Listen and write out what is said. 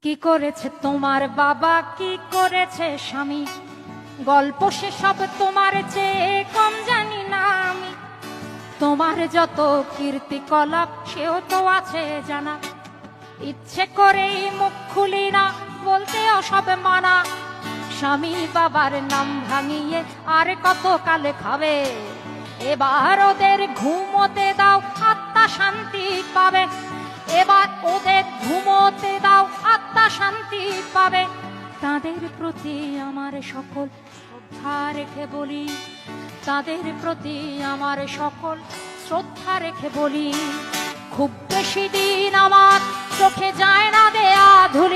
কি করেছে তোমার বাবা, কি করেছে স্বামী, গল্প সে সব তোমার চেয়ে কম জানি না আমি। তোমার যত কীর্তিকলাপ সেও তো আছে জানা, ইচ্ছে করেই মুখ খুলি না, বলতেও সব মানা। স্বামী বাবার নাম ভাঙিয়ে আর কত কালে খাবে, এবার ওদের ঘুমোতে দাও, আত্মা শান্তি পাবে। এবার ওদের ঘুমোতে দাও, আত্মা শান্তি পাবে। তাদের প্রতি আমার সকল শ্রদ্ধা রেখে বলি, তাদের প্রতি আমার সকল শ্রদ্ধা রেখে বলি, খুব বেশি দিন আমার চোখে যায় না দেয়া ধুলি।